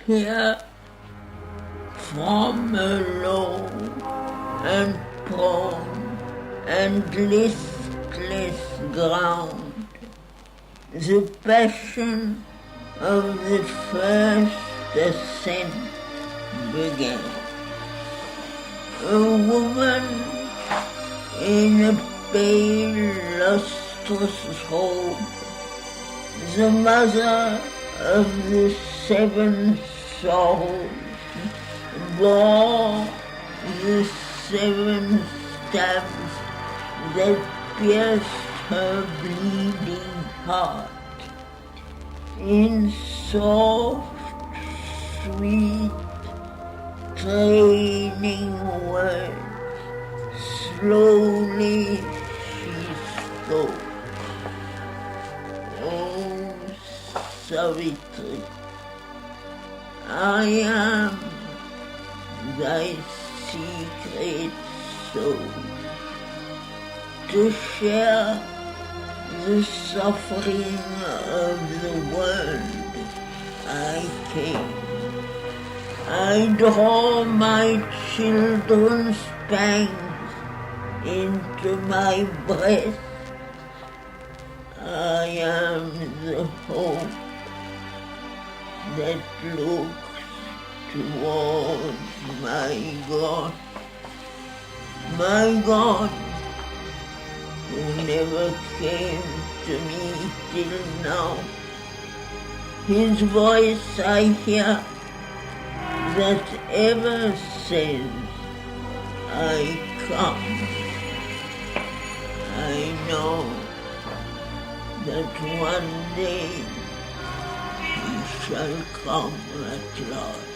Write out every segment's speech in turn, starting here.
Here, from a low and prone and listless ground, the passion of the first ascent began. A woman in a pale, lustrous robe, the mother of the seven souls, bore the seven stabs that pierced her bleeding heart. In soft, sweet, training words, slowly she spoke. Oh, Savitri, I am thy secret soul. To share the suffering of the world I came. I draw my children's pangs into my breast. I am the hope that looks towards my God, who never came to me till now. His voice I hear that ever says, I come. I know that one day he shall come at last.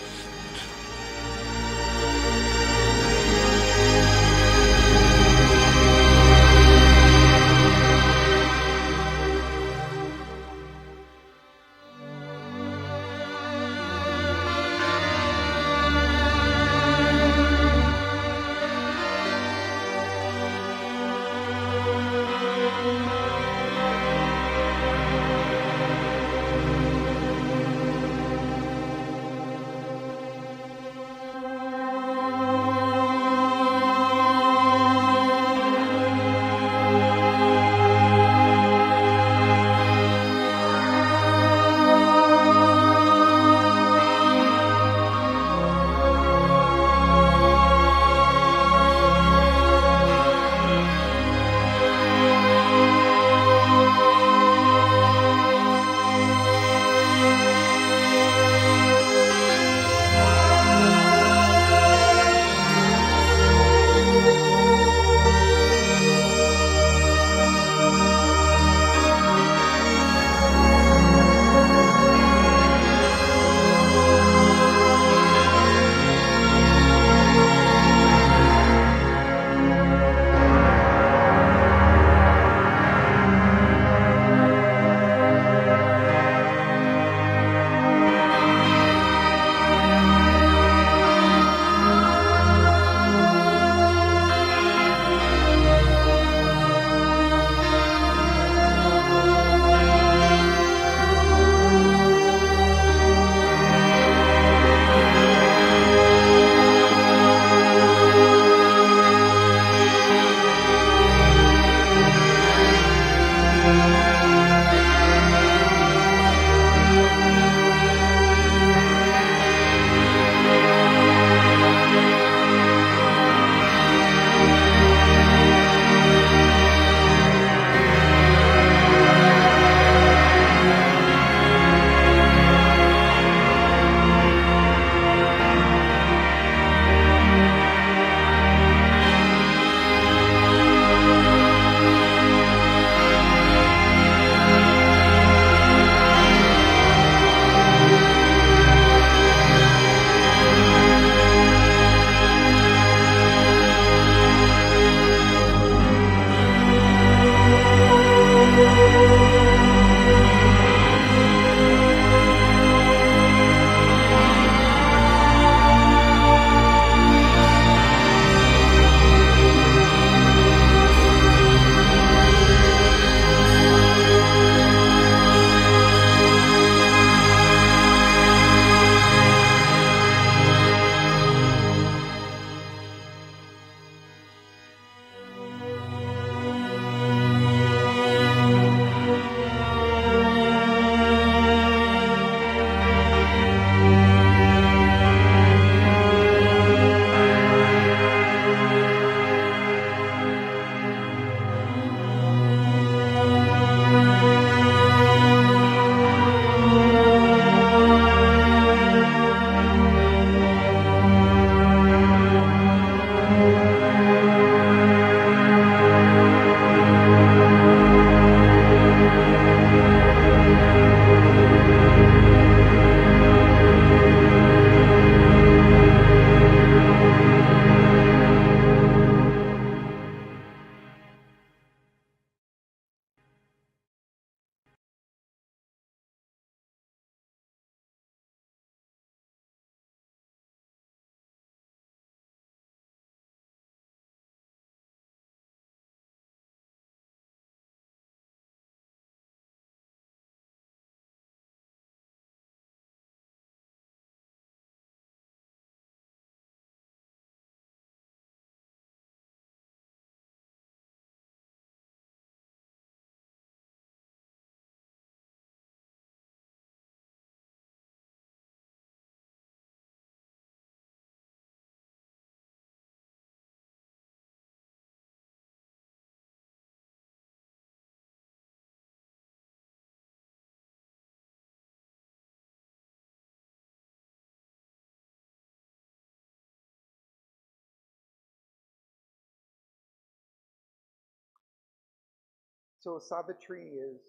So Savitri is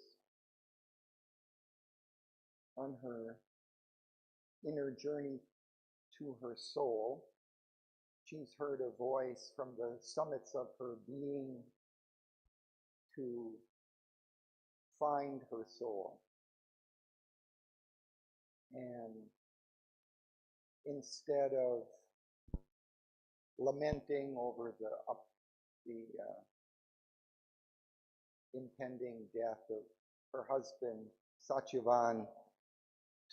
on her inner journey to her soul. She's heard a voice from the summits of her being to find her soul. And instead of lamenting over the impending death of her husband, Satyavan,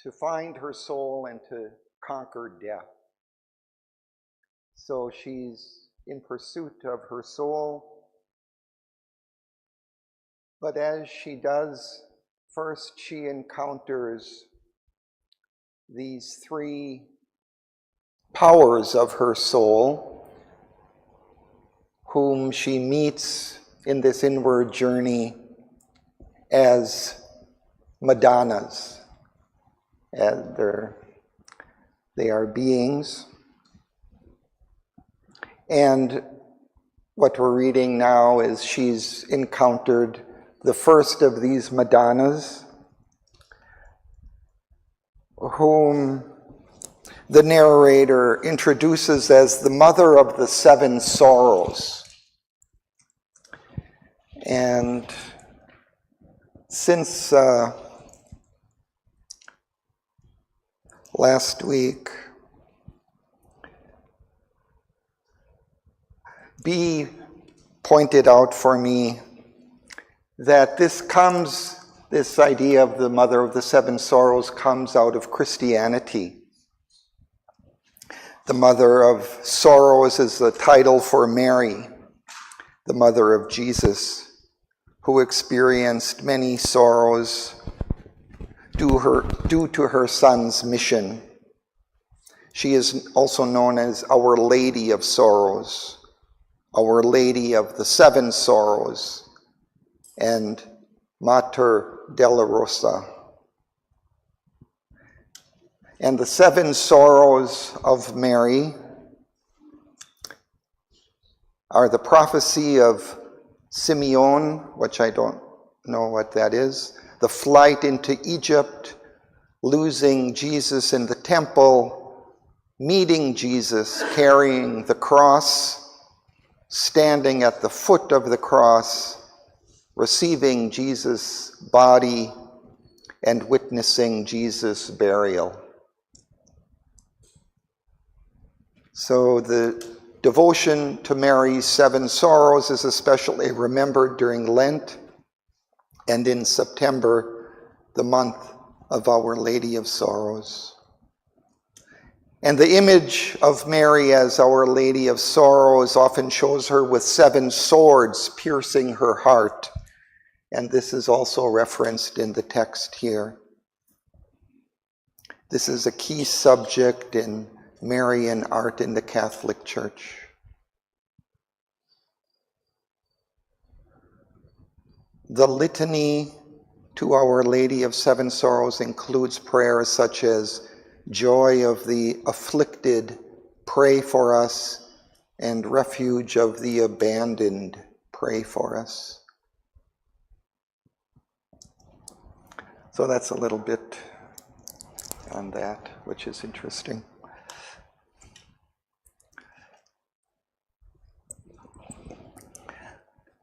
to find her soul and to conquer death. So she's in pursuit of her soul. But as she does, first she encounters these three powers of her soul, whom she meets in this inward journey as Madonnas. And they are beings. And what we're reading now is she's encountered the first of these Madonnas, whom the narrator introduces as the mother of the seven sorrows. And since last week, B pointed out for me that this idea of the mother of the seven sorrows comes out of Christianity. The mother of sorrows is the title for Mary, the mother of Jesus, who experienced many sorrows due to her son's mission. She is also known as Our Lady of Sorrows, Our Lady of the Seven Sorrows, and Mater della Rosa. And the seven sorrows of Mary are the prophecy of Simeon, which I don't know what that is, the flight into Egypt, losing Jesus in the temple, meeting Jesus carrying the cross, standing at the foot of the cross, receiving Jesus' body, and witnessing Jesus' burial. So the devotion to Mary's seven sorrows is especially remembered during Lent and in September, the month of Our Lady of Sorrows. And the image of Mary as Our Lady of Sorrows often shows her with seven swords piercing her heart. And this is also referenced in the text here. This is a key subject in Marian art in the Catholic Church. The litany to Our Lady of Seven Sorrows includes prayers such as Joy of the afflicted, pray for us, and Refuge of the abandoned, pray for us. So that's a little bit on that, which is interesting.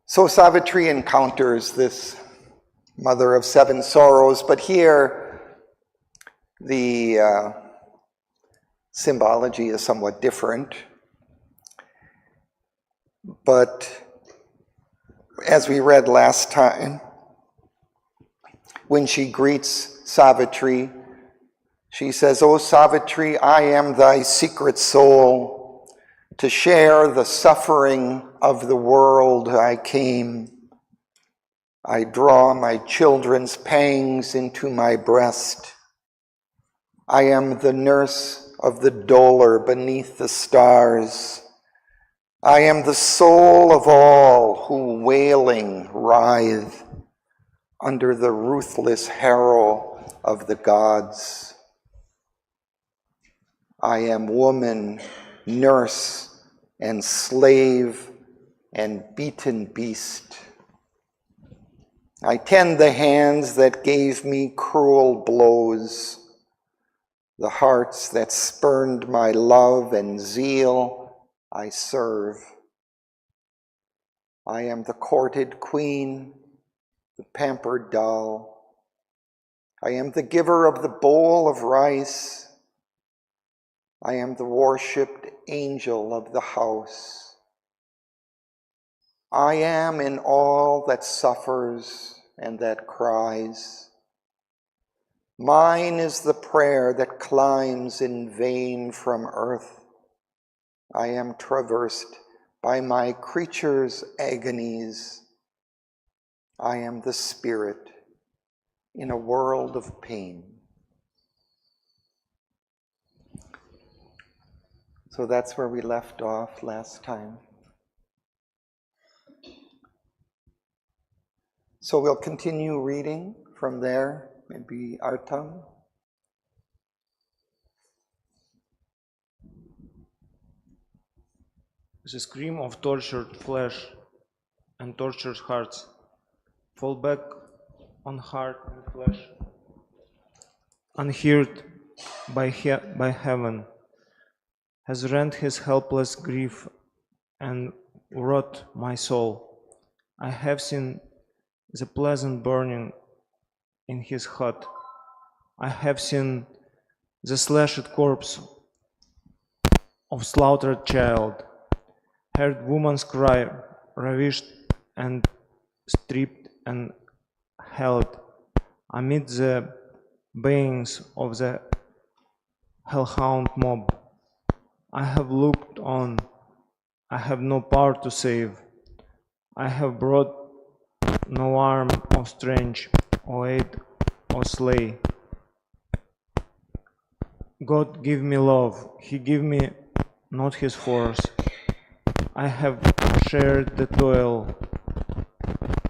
So Savitri encounters this mother of seven sorrows, but here the symbology is somewhat different. But as we read last time, when she greets Savitri, she says, "O Savitri, I am thy secret soul. To share the suffering of the world I came. I draw my children's pangs into my breast. I am the nurse of the dolour beneath the stars. I am the soul of all who wailing writhe under the ruthless harrow of the gods. I am woman, nurse, and slave, and beaten beast. I tend the hands that gave me cruel blows, the hearts that spurned my love and zeal I serve. I am the courted queen, the pampered doll. I am the giver of the bowl of rice. I am the worshipped angel of the house. I am in all that suffers and that cries. Mine is the prayer that climbs in vain from earth. I am traversed by my creature's agonies. I am the spirit in a world of pain. So that's where we left off last time. So we'll continue reading from there, maybe Artam. The scream of tortured flesh and tortured hearts fall back on heart and flesh, unheard by heaven, has rent his helpless grief and wrought my soul. I have seen the pleasant burning in his hut. I have seen the slashed corpse of slaughtered child, heard woman's cry, ravished and stripped and held amid the bayings of the hellhound mob. I have looked on. I have no power to save. I have brought no arm of strength, or aid, or slay. God give me love. He give me not his force. I have shared the toil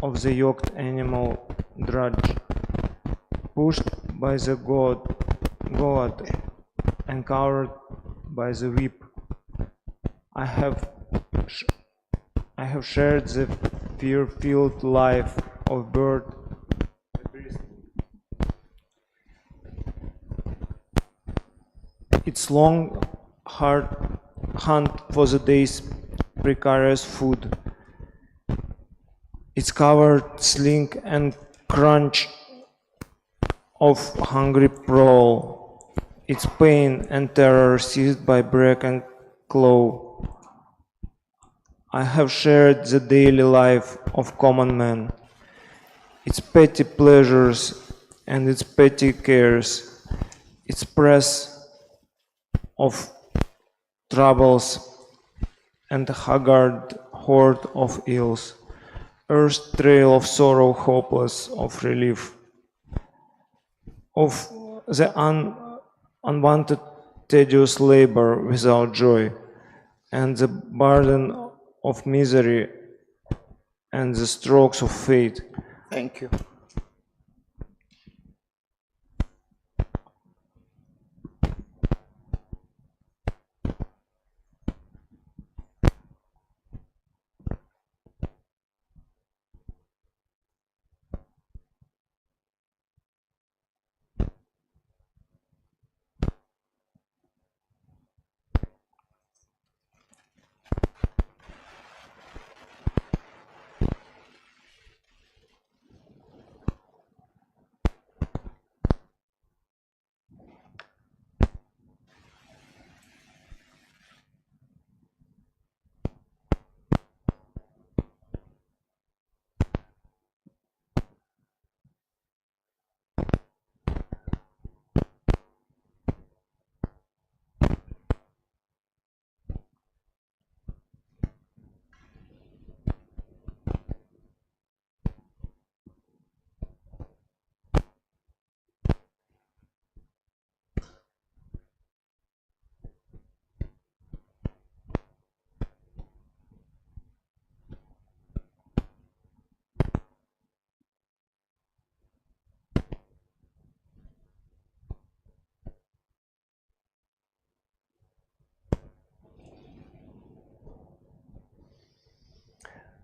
of the yoked animal drudge, pushed by the God and covered by the whip. I have shared the fear-filled life of bird. Its long, hard hunt for the day's precarious food. Its covered slink and crunch of hungry prowl. Its pain and terror seized by break and claw. I have shared the daily life of common man, its petty pleasures and its petty cares, its press of troubles and the haggard horde of ills, earth's trail of sorrow hopeless of relief, of the unwanted tedious labor without joy, and the burden of misery and the strokes of fate. Thank you.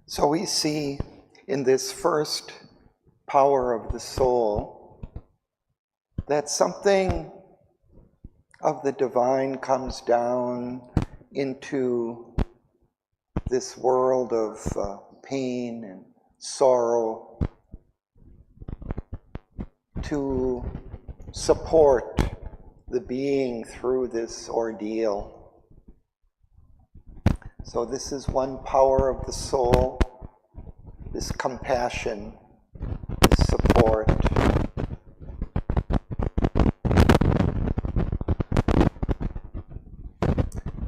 So we see in this first power of the soul, that something of the divine comes down into this world of pain and sorrow to support the being through this ordeal. So this is one power of the soul, this compassion, this support.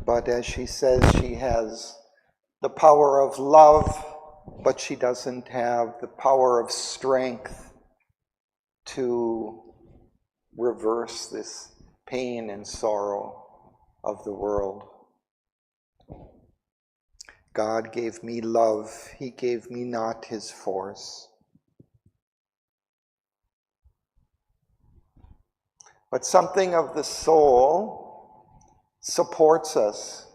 But as she says, she has the power of love, but she doesn't have the power of strength to reverse this pain and sorrow of the world. God gave me love, he gave me not his force. But something of the soul supports us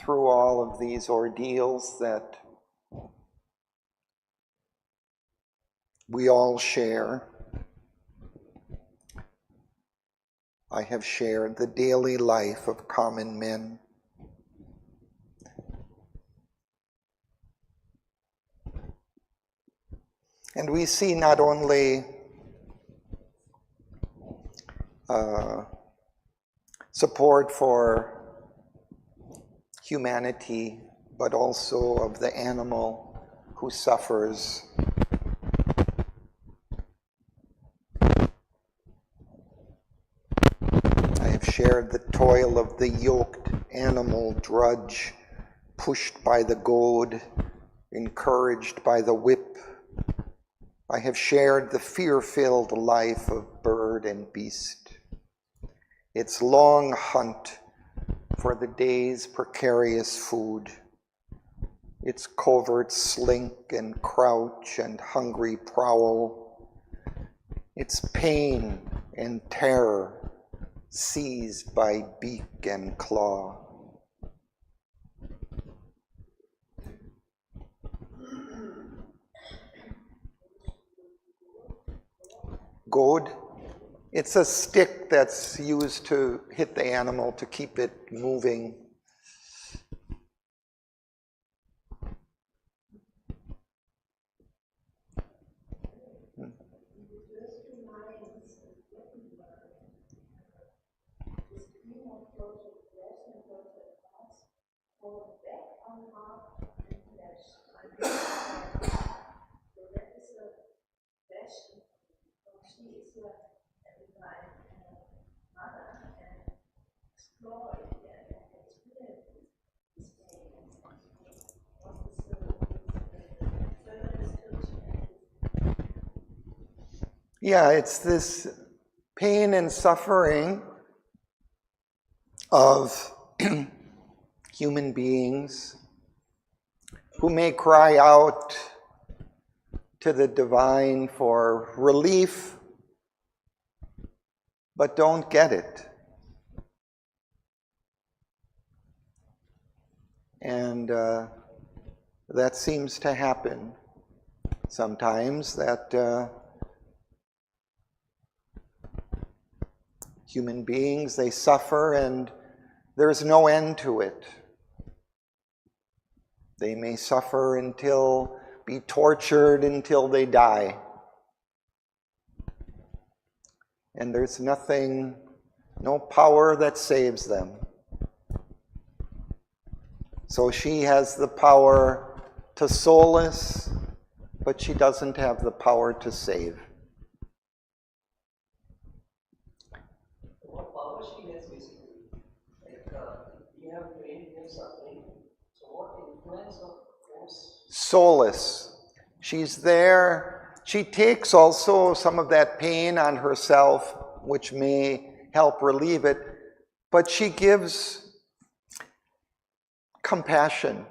through all of these ordeals that we all share. I have shared the daily life of common men. And we see not only support for humanity, but also of the animal who suffers. I have shared the toil of the yoked animal drudge, pushed by the goad, encouraged by the whip. I have shared the fear-filled life of bird and beast, its long hunt for the day's precarious food, its covert slink and crouch and hungry prowl, its pain and terror seized by beak and claw. Goad, it's a stick that's used to hit the animal to keep it moving. Yeah, it's this pain and suffering of human beings who may cry out to the divine for relief, but don't get it. And that seems to happen sometimes, that human beings, they suffer and there's no end to it. They may suffer until, be tortured until they die. And there's nothing, no power that saves them. So she has the power to solace, but she doesn't have the power to save. What power she has basically? Like, we have pain, we have suffering. So what influence of force? Solace. She's there. She takes also some of that pain on herself, which may help relieve it, but she gives compassion.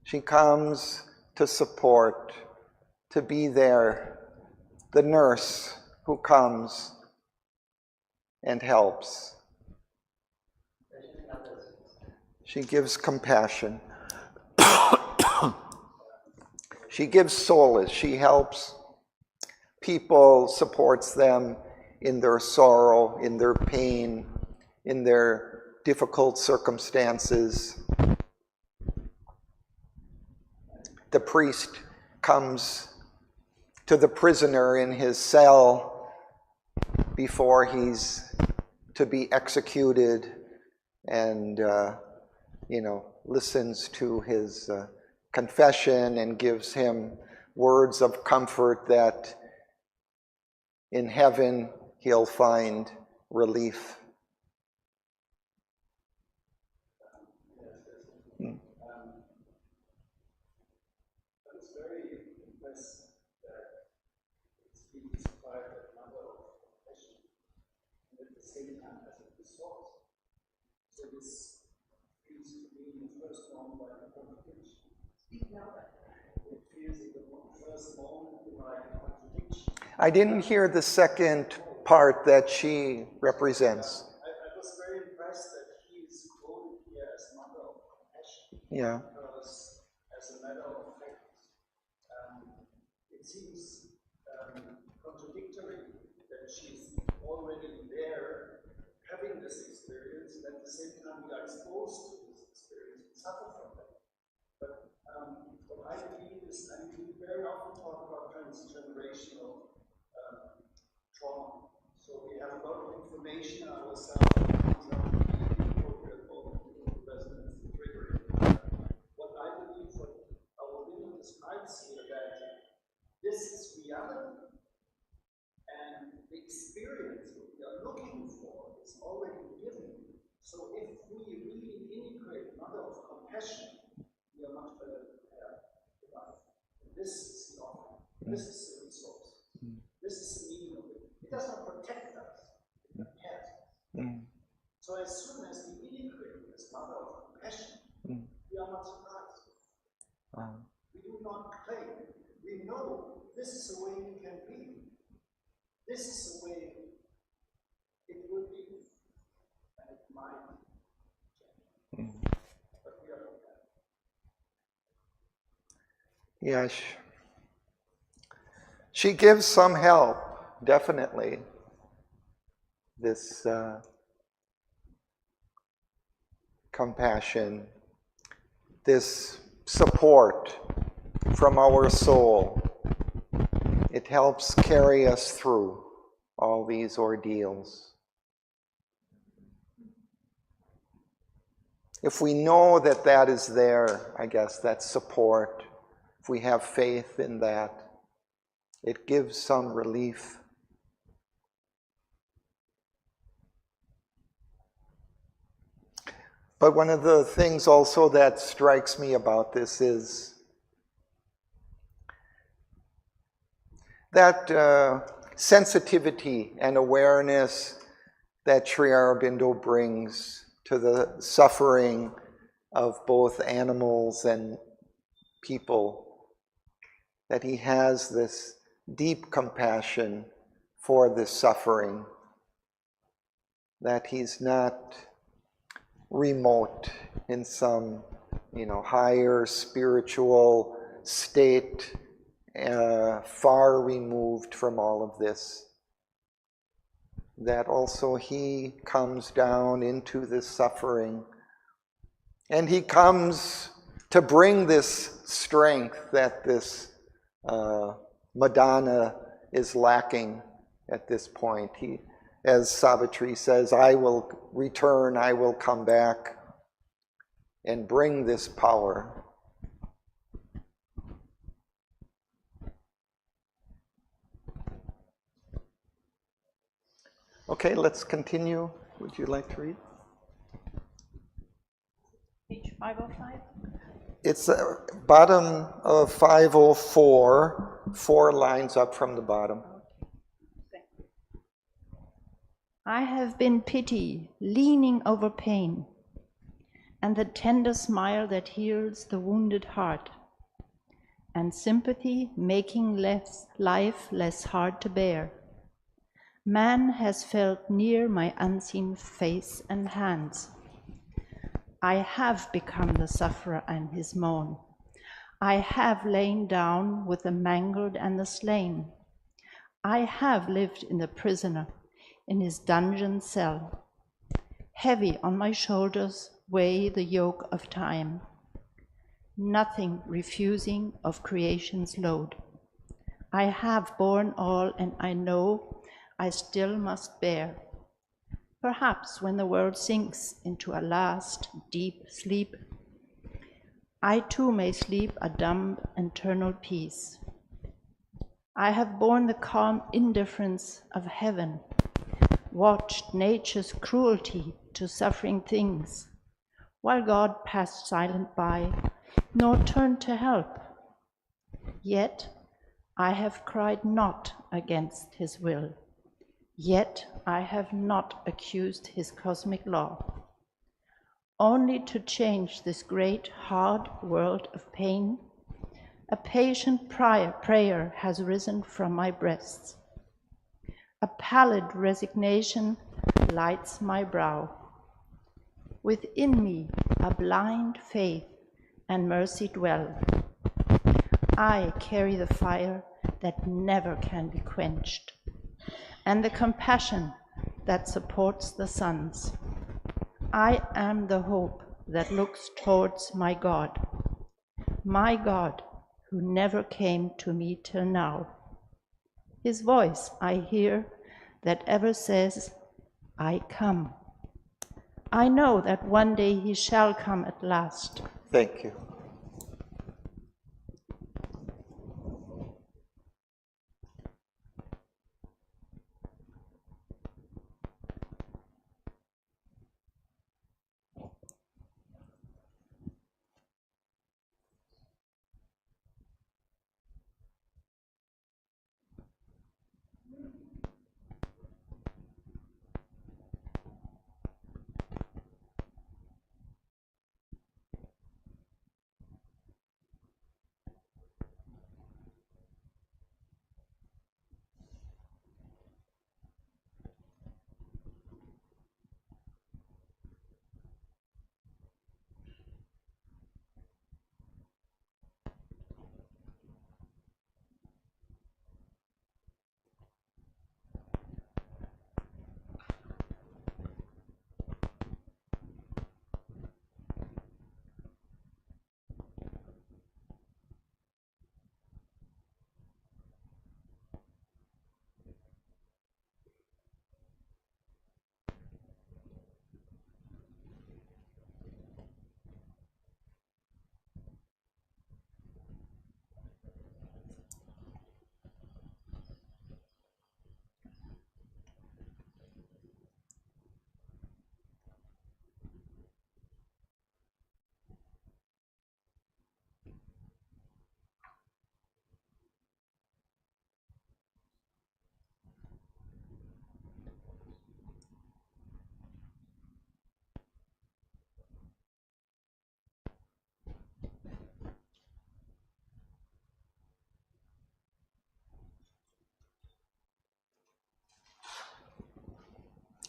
She comes to support, to be there, the nurse who comes and helps. She gives compassion. She gives solace. She helps people, supports them in their sorrow, in their pain, in their difficult circumstances. The priest comes to the prisoner in his cell before he's to be executed and, listens to his confession and gives him words of comfort that in heaven he'll find relief. It's very impressive that it's being described as a number of compassion and at the same time as a resource. So this feels to me in the first moment like a contradiction. It feels in the first moment like a contradiction. I didn't hear the second part that she represents. I was very impressed that he is quoted here as mother of compassion. Yeah. Because as a matter of fact, it seems contradictory that she's already there having this experience, and at the same time we are exposed to this experience and suffer from it. But what I believe is, we very often talk about transgenerational trauma. So we have a lot of information ourselves that comes out of the appropriate moment to the resonance and triggering. What I believe what Auroville describes here, that this is reality, and the experience what we are looking for is already given. So if we really integrate mother of compassion, we are much better prepared for life. This is the offering. This is the resource. This is the meaning of it. It does not protect us. It prepares us. So as soon as we integrate this mother of compassion, we are not surprised. We do not claim. We know this is the way we can be. This is the way it will be. And it might change. But we are prepared. Yes. She gives some help, definitely. This compassion, this support from our soul. It helps carry us through all these ordeals. If we know that that is there, I guess, that support, if we have faith in that, it gives some relief. But one of the things also that strikes me about this is that sensitivity and awareness that Sri Aurobindo brings to the suffering of both animals and people, that he has this deep compassion for this suffering, that he's not remote in some, higher spiritual state, far removed from all of this. That also he comes down into this suffering, and he comes to bring this strength that this Madonna is lacking at this point. He, as Savitri says, I will return, I will come back and bring this power. Okay, let's continue. Would you like to read? Page 505. It's bottom of 504, 4 lines up from the bottom. I have been pity, leaning over pain, and the tender smile that heals the wounded heart, and sympathy making life less hard to bear. Man has felt near my unseen face and hands. I have become the sufferer and his moan. I have lain down with the mangled and the slain. I have lived in the prisoner, in his dungeon cell. Heavy on my shoulders weigh the yoke of time, nothing refusing of creation's load. I have borne all, and I know I still must bear. Perhaps when the world sinks into a last deep sleep, I too may sleep a dumb eternal peace. I have borne the calm indifference of heaven, watched nature's cruelty to suffering things, while God passed silent by, nor turned to help. Yet I have cried not against his will. Yet I have not accused his cosmic law. Only to change this great, hard world of pain, a patient prayer has risen from my breasts. A pallid resignation lights my brow. Within me a blind faith and mercy dwell. I carry the fire that never can be quenched, and the compassion that supports the suns. I am the hope that looks towards my God who never came to me till now. His voice I hear that ever says, I come. I know that one day he shall come at last. Thank you.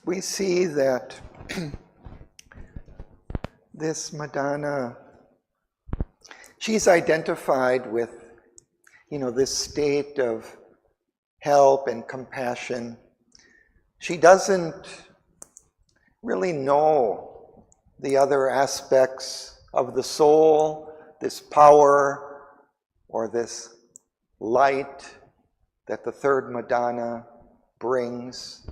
We see that this Madonna, she's identified with, this state of help and compassion. She doesn't really know the other aspects of the soul, this power or this light that the third Madonna brings.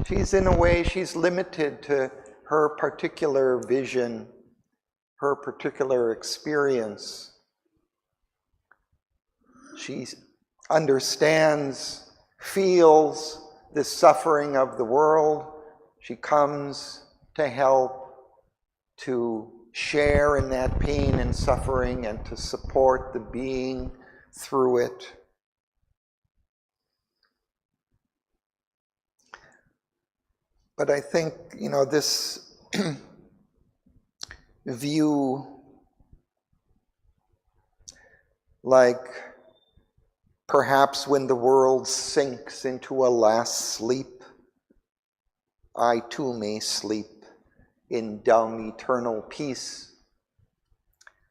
She's, in a way, she's limited to her particular vision, her particular experience. She understands, feels the suffering of the world. She comes to help, to share in that pain and suffering, and to support the being through it. But I think, this view, like perhaps when the world sinks into a last sleep, I too may sleep in dumb eternal peace.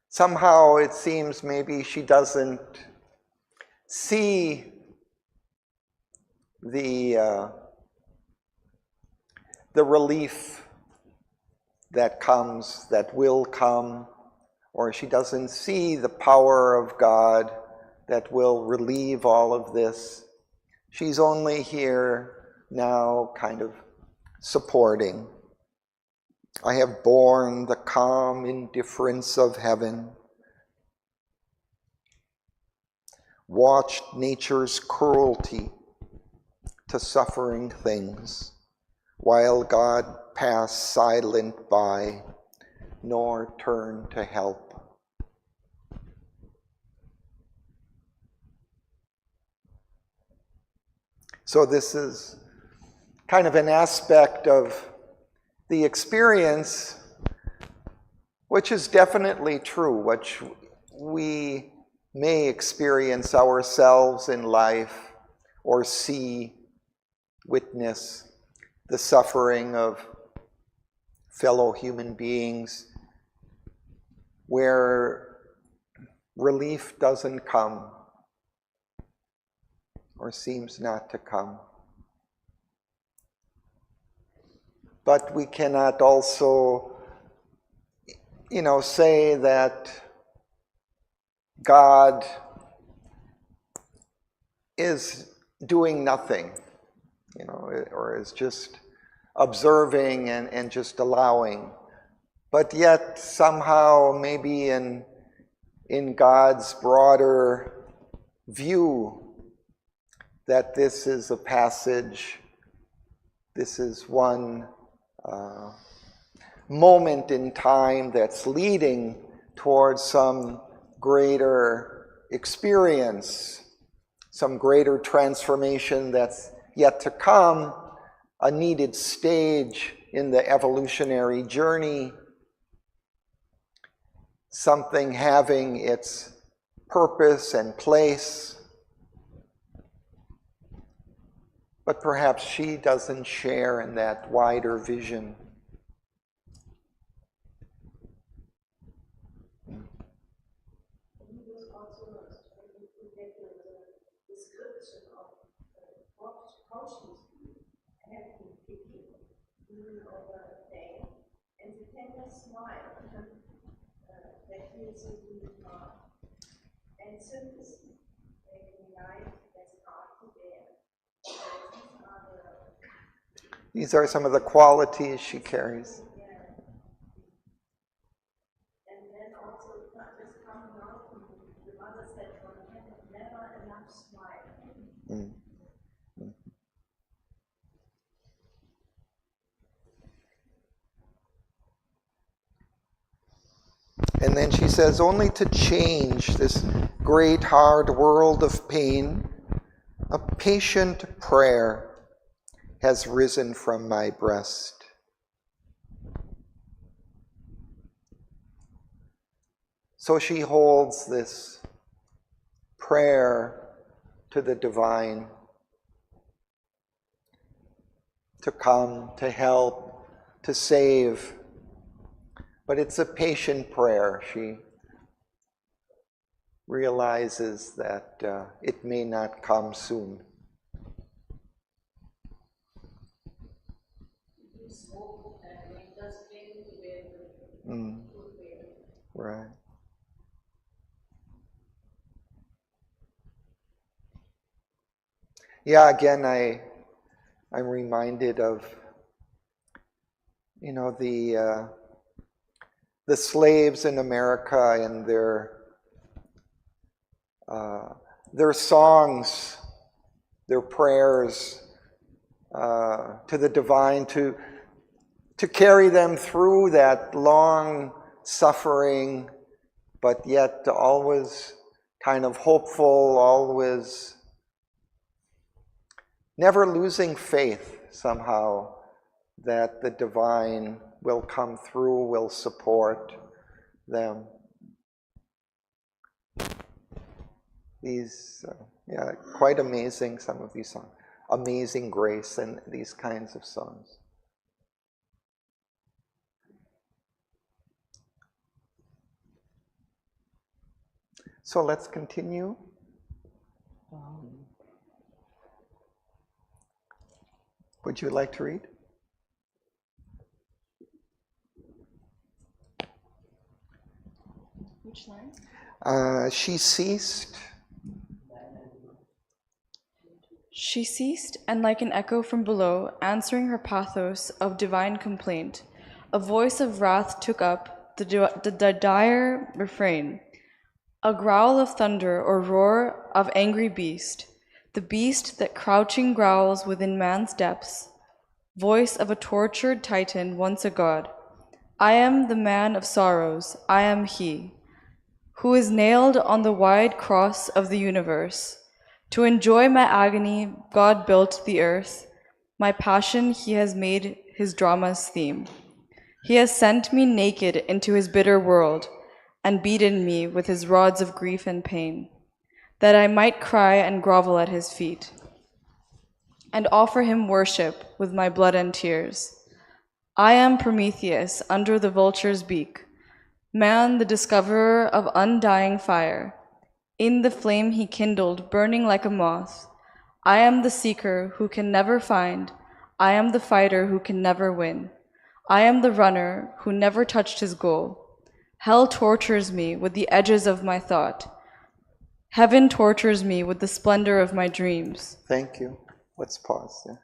somehow it seems maybe she doesn't see the relief that comes, that will come, or she doesn't see the power of God that will relieve all of this. She's only here now kind of supporting. I have borne the calm indifference of heaven, watched nature's cruelty to suffering things, while God passed silent by, nor turned to help. So this is kind of an aspect of the experience which is definitely true, which we may experience ourselves in life or see, witness the suffering of fellow human beings where relief doesn't come or seems not to come. But we cannot also, say that God is doing nothing, or is just observing and just allowing. But yet somehow maybe in God's broader view, that this is a passage, this is one moment in time that's leading towards some greater experience, some greater transformation that's yet to come, a needed stage in the evolutionary journey, something having its purpose and place. But perhaps she doesn't share in that wider vision. He was also trying to get the description of how she's having pity even over pain, and the tender smile that feels so deep heart, and sympathy, making life that's hard to bear. These are some of the qualities she carries. And then also it's not just coming out from the mother said, "Well, never enough smile." Mm. And then she says, only to change this great hard world of pain, a patient prayer has risen from my breast. So she holds this prayer to the divine to come, to help, to save. But it's a patient prayer. She realizes that it may not come soon. Right. Yeah, again, I'm reminded of, the slaves in America and their songs, their prayers to the divine to carry them through that long suffering, but yet always kind of hopeful, always never losing faith somehow that the divine will come through, will support them. These, quite amazing, some of these songs. Amazing Grace and these kinds of songs. So let's continue. Would you like to read? Which line? She ceased. She ceased, and like an echo from below, answering her pathos of divine complaint, a voice of wrath took up the dire refrain, a growl of thunder or roar of angry beast, the beast that crouching growls within man's depths, voice of a tortured titan, once a god. I am the man of sorrows, I am he, who is nailed on the wide cross of the universe. To enjoy my agony, God built the earth. My passion he has made his drama's theme. He has sent me naked into his bitter world and beaten me with his rods of grief and pain, that I might cry and grovel at his feet and offer him worship with my blood and tears. I am Prometheus under the vulture's beak, man the discoverer of undying fire. In the flame he kindled, burning like a moth. I am the seeker who can never find. I am the fighter who can never win. I am the runner who never touched his goal. Hell tortures me with the edges of my thought. Heaven tortures me with the splendor of my dreams. Thank you. Let's pause there.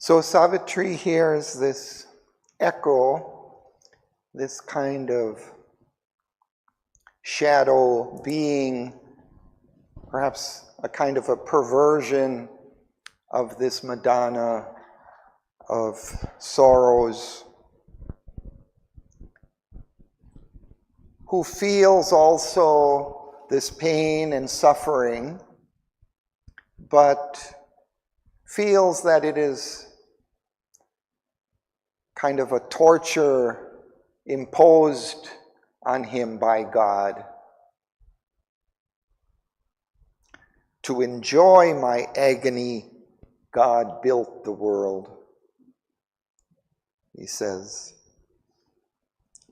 So Savitri hears this echo, this kind of shadow being, perhaps a kind of a perversion of this Madonna of sorrows, who feels also this pain and suffering, but feels that it is kind of a torture imposed on him by God. To enjoy my agony, God built the world, he says.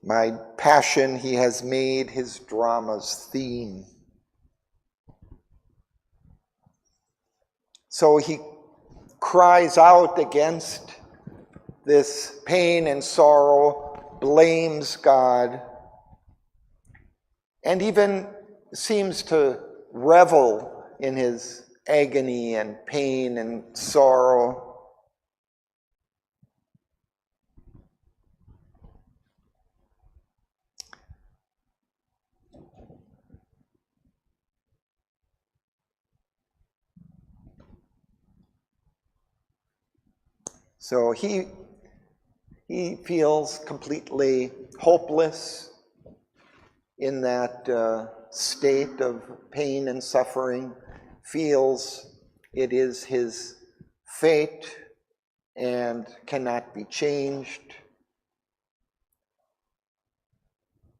My passion he has made his drama's theme. So he cries out against this pain and sorrow, blames God, and even seems to revel in his agony and pain and sorrow. So he feels completely hopeless in that state of pain and suffering, feels it is his fate and cannot be changed.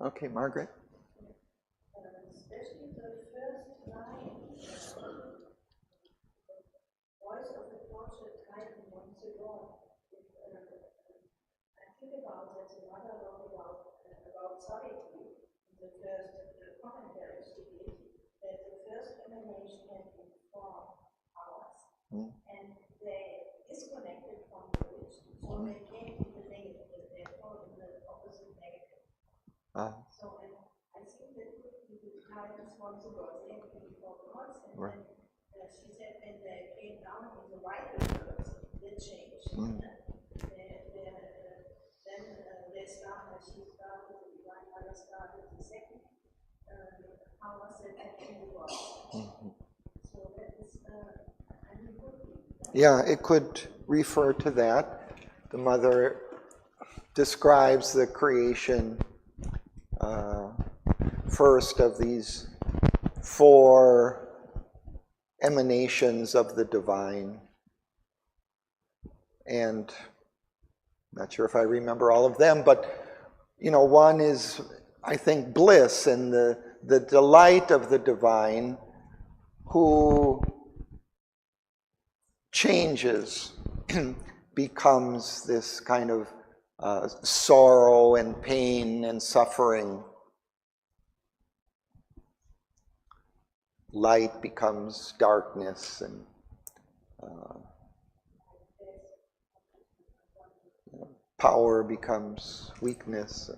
Okay, Margaret. Especially the first line, So they came in the negative, they fall in the opposite negative. So I think that the time responsible, they came before gods, and then she said when they came down in the right reverse, they changed. Then they started, she started, the divine mother started the second house, and then came the gods. So that is, I mean, good. Yeah, it could refer to that. The mother describes the creation first of these 4 emanations of the divine. And I'm not sure if I remember all of them, but one is, I think, bliss and the delight of the divine who changes, becomes this kind of sorrow and pain and suffering. Light becomes darkness, and power becomes weakness.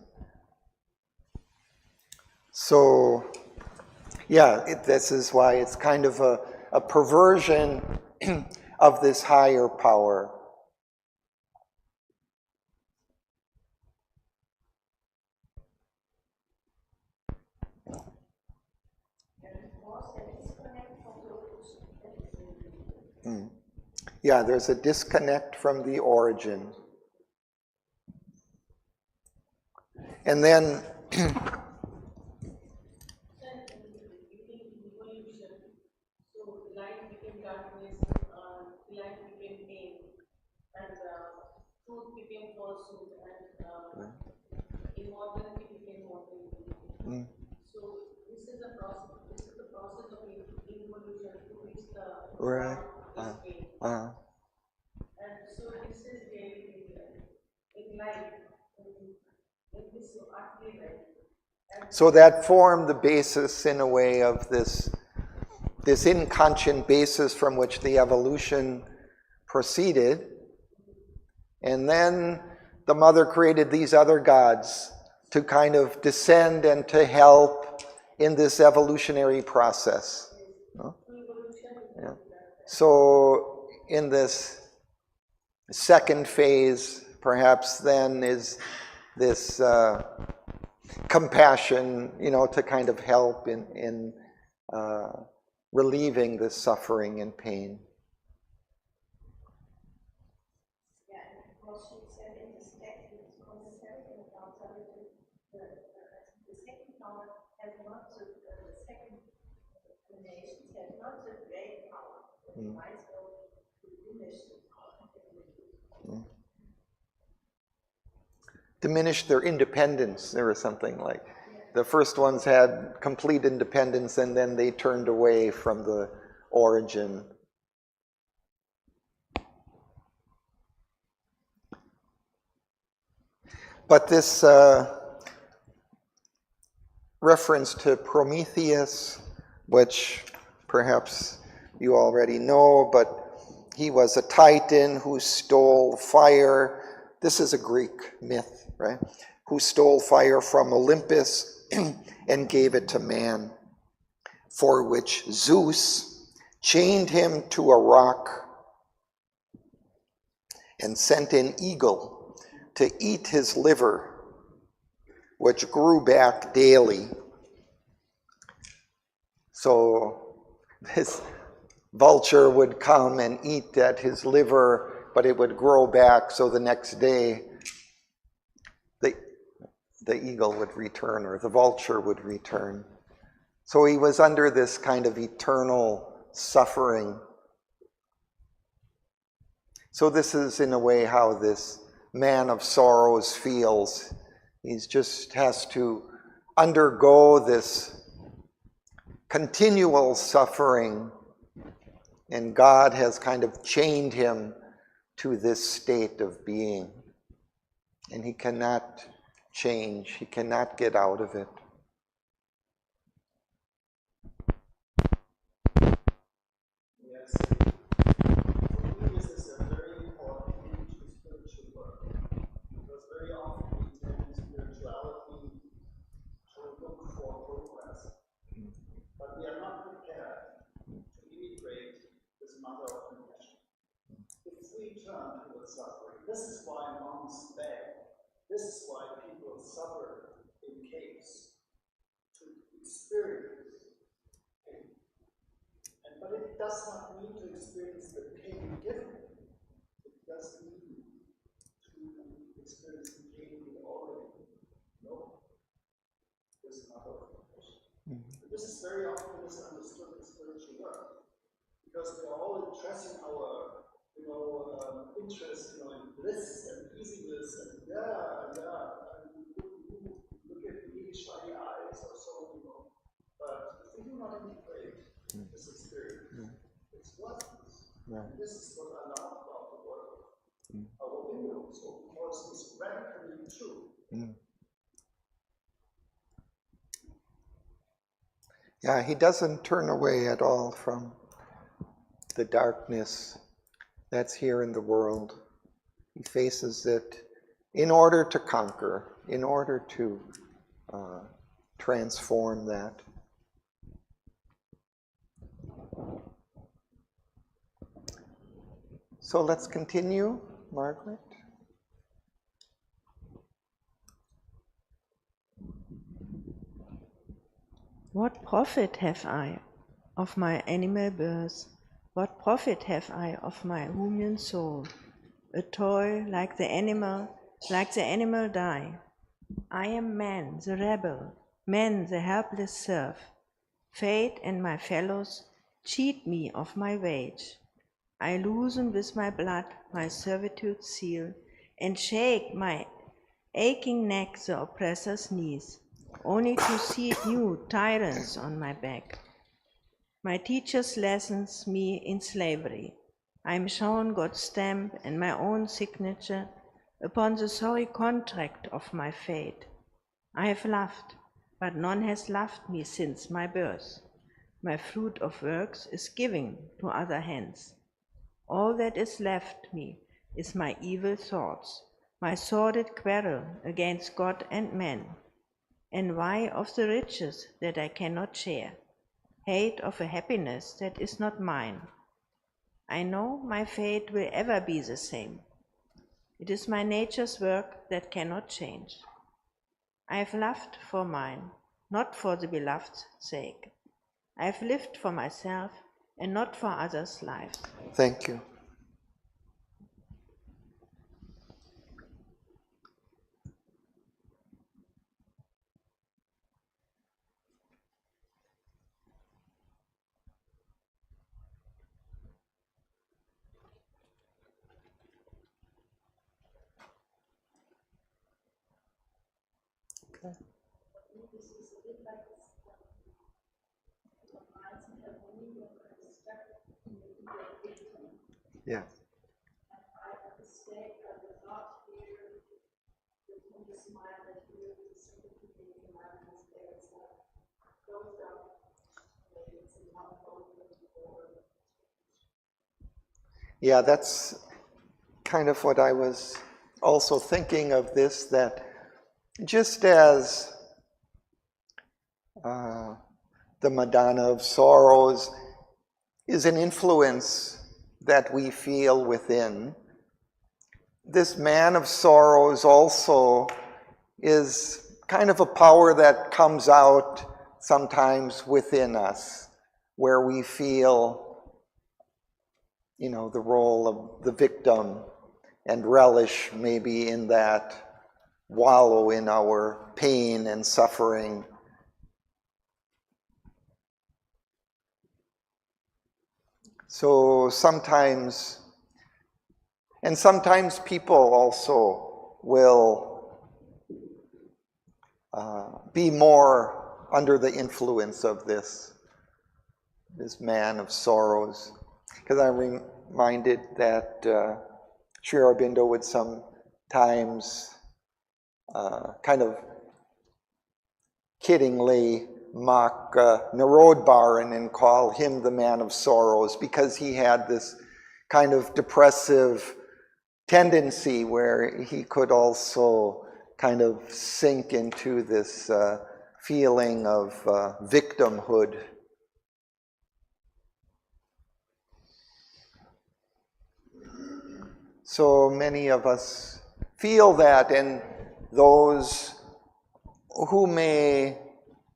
So, yeah, this is why it's kind of a perversion of this higher power. Yeah, there's a disconnect from the origin. And then So light became darkness, light became pain, and truth became falsehood, and immortality became mortality. So this is a process. This is the process of evolution to reach the right. pain. And so this is really in life, in this earthly life. So that formed the basis, in a way, of this inconscient basis from which the evolution proceeded. And then the mother created these other gods to kind of descend and to help in this evolutionary process. Yeah. So in this second phase, perhaps then, is this compassion, to kind of help in relieving this suffering and pain. Yeah, and what she said in this text is necessary in the second power has not the second nations have not the great power. It might go to diminish the power. Diminish their independence, or something like. The first ones had complete independence, and then they turned away from the origin. But this reference to Prometheus, which perhaps you already know, but he was a Titan who stole fire. This is a Greek myth, right? Who stole fire from Olympus and gave it to man, for which Zeus chained him to a rock and sent an eagle to eat his liver, which grew back daily. So this vulture would come and eat at his liver, but it would grow back, so the next day the eagle would return, or the vulture would return. So he was under this kind of eternal suffering. So this is, in a way, how this man of sorrows feels. He just has to undergo this continual suffering, and God has kind of chained him to this state of being. And he cannot change, he cannot get out of it. Yes, for me this is a very important link to spiritual work. this is why monks beg. This is why people suffer in caves, to experience pain. But it does not mean to experience the pain given. It does mean to experience the pain we already know. There's another question. This is very often misunderstood in spiritual work, because we are all addressing our interest, in bliss and easiness, and look at me, shiny eyes, or so, But if we do not integrate this experience, it's worthless. Right. And this is what I love about the work of Auroville, because it's radically true. Yeah, he doesn't turn away at all from the darkness that's here in the world. He faces it in order to conquer, in order to transform that. So let's continue, Margaret. What profit have I of my animal birth? What profit have I of my human soul? A toy like the animal die. I am man, the rebel, man, the helpless serf. Fate and my fellows cheat me of my wage. I loosen with my blood my servitude's seal, and shake my aching neck the oppressor's knees, only to see new tyrants on my back. My teacher's lessons me in slavery. I am shown God's stamp and my own signature upon the sorry contract of my fate. I have loved, but none has loved me since my birth. My fruit of works is given to other hands. All that is left me is my evil thoughts, my sordid quarrel against God and man. And why of the riches that I cannot share? Hate of a happiness that is not mine. I know my fate will ever be the same. It is my nature's work that cannot change. I have loved for mine, not for the beloved's sake. I have lived for myself and not for others' lives. Thank you. Okay. Yeah. Yeah, that's kind of what I was also thinking of this, that just as the Madonna of Sorrows is an influence that we feel within, this Man of Sorrows also is kind of a power that comes out sometimes within us, where we feel, the role of the victim and relish maybe in that, wallow in our pain and suffering. So sometimes people also will be more under the influence of this Man of Sorrows. Because I'm reminded that Sri Aurobindo would sometimes kind of kiddingly mock Narodbaran and call him the Man of Sorrows, because he had this kind of depressive tendency where he could also kind of sink into this feeling of victimhood. So many of us feel that, and those who may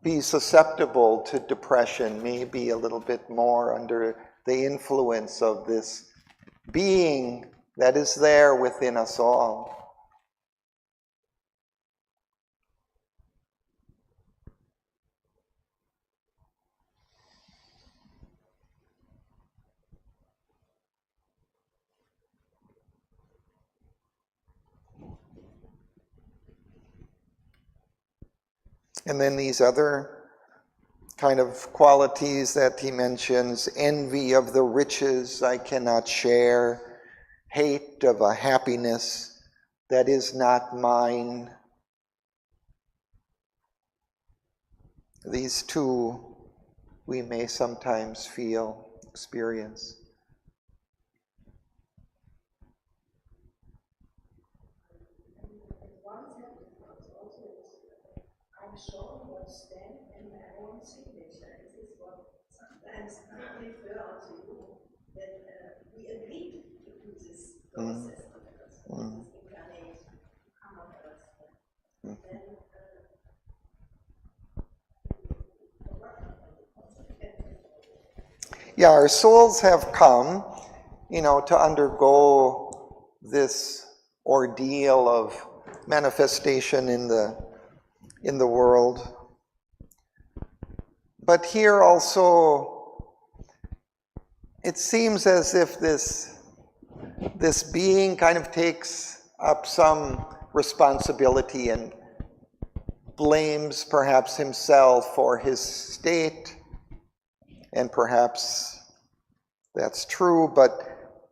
be susceptible to depression may be a little bit more under the influence of this being that is there within us all. And then these other kind of qualities that he mentions: envy of the riches I cannot share, hate of a happiness that is not mine. These two we may sometimes feel, experience. I'm showing your stamp and my own signature. This is what sometimes I refer to you, that we agreed to do this process on earth, this incarnation, come on earth. Then, Yeah, our souls have come, to undergo this ordeal of manifestation in the world. But here also, it seems as if this being kind of takes up some responsibility and blames perhaps himself for his state, and perhaps that's true, but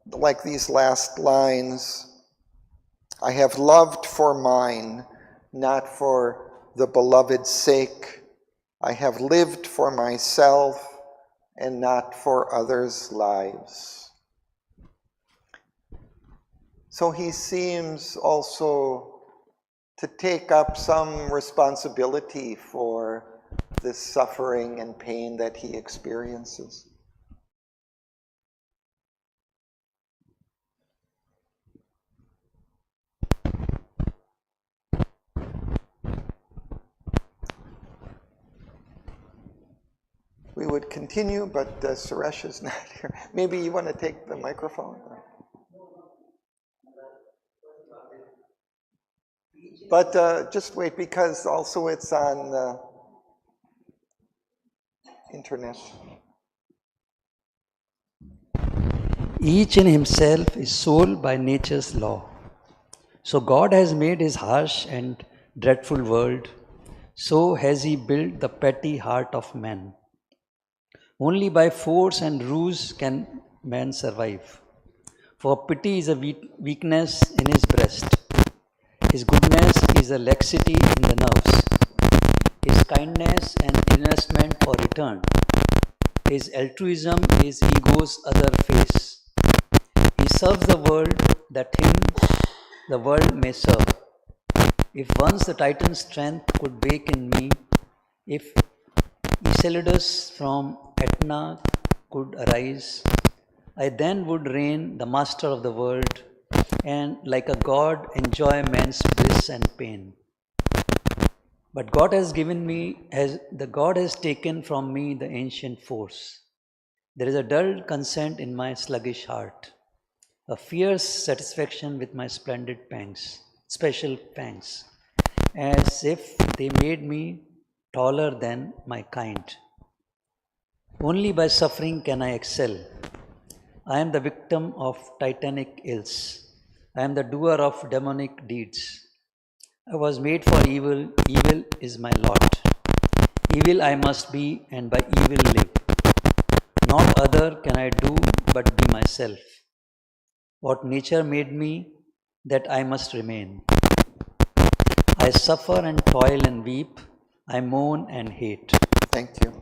like these last lines, I have loved for mine, not for the beloved's sake. I have lived for myself and not for others' lives. So he seems also to take up some responsibility for this suffering and pain that he experiences. We would continue, but Suresh is not here. Maybe you want to take the microphone? But just wait, because also it's on the internet. Each in himself is soul by nature's law. So God has made his harsh and dreadful world. So has he built the petty heart of man. Only by force and ruse can man survive. For pity is a weakness in his breast. His goodness is a laxity in the nerves. His kindness an investment for return. His altruism is ego's other face. He serves the world that him the world may serve. If once the Titan's strength could wake in me, if Enceladus from Etna could arise, I then would reign the master of the world and like a god enjoy man's bliss and pain. But God has taken from me the ancient force. There is a dull consent in my sluggish heart, a fierce satisfaction with my splendid pangs, special pangs, as if they made me taller than my kind. Only by suffering can I excel. I am the victim of titanic ills. I am the doer of demonic deeds. I was made for evil, evil is my lot. Evil I must be, and by evil live. Not other can I do, but be myself. What nature made me, that I must remain. I suffer and toil and weep. I moan and hate. Thank you.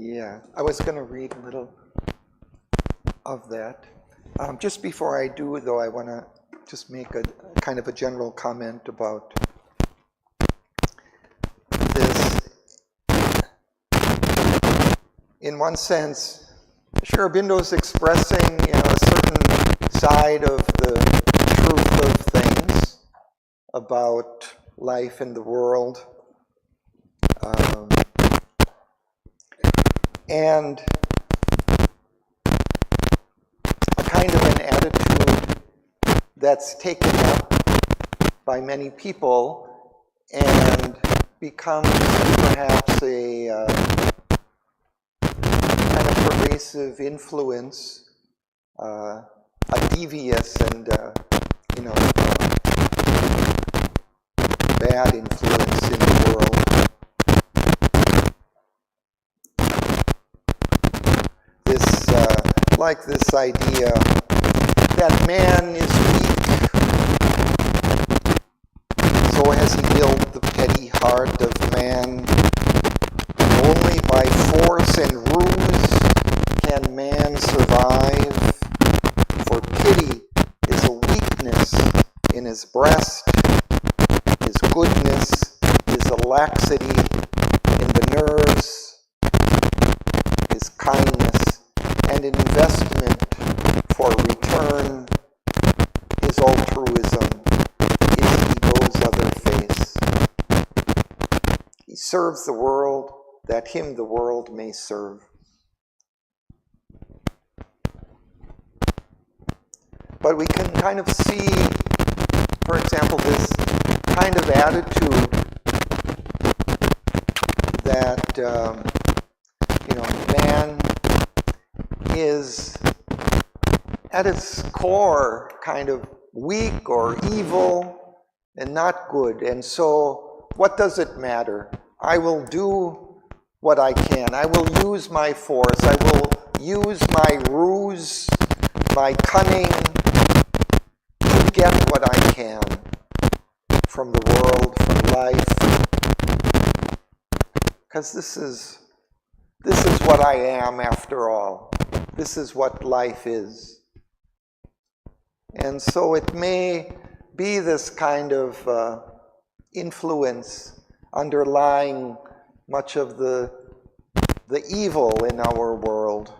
Yeah, I was going to read a little of that. Just before I do, though, I want to just make a kind of a general comment about this. In one sense, Sri Aurobindo is expressing, a certain side of the truth of things about life in the world, and a kind of an attitude that's taken up by many people and becomes perhaps a kind of pervasive influence, a devious and bad influence in the world. This idea that man is weak, so has he built the petty heart of man. Only by force and ruse can man survive, for pity is a weakness in his breast, his goodness is a laxity in the nerves, his kindness and investment for return, his altruism is ego's other face. He serves the world, that him the world may serve. But we can kind of see, for example, this kind of attitude that, man is at its core kind of weak or evil and not good. And so what does it matter? I will do what I can. I will use my force. I will use my ruse, my cunning to get what I can from the world, from life. Because this is what I am after all. This is what life is. And so it may be this kind of influence underlying much of the evil in our world.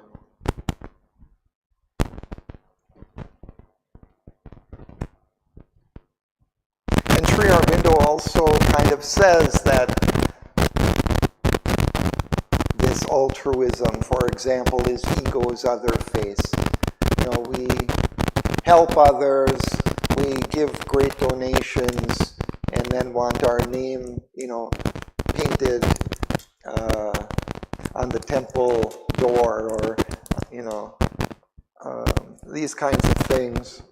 And Sri Aurobindo also kind of says that this altruism, for example, is ego's other face. We help others, we give great donations, and then want our name, painted on the temple door, or, these kinds of things.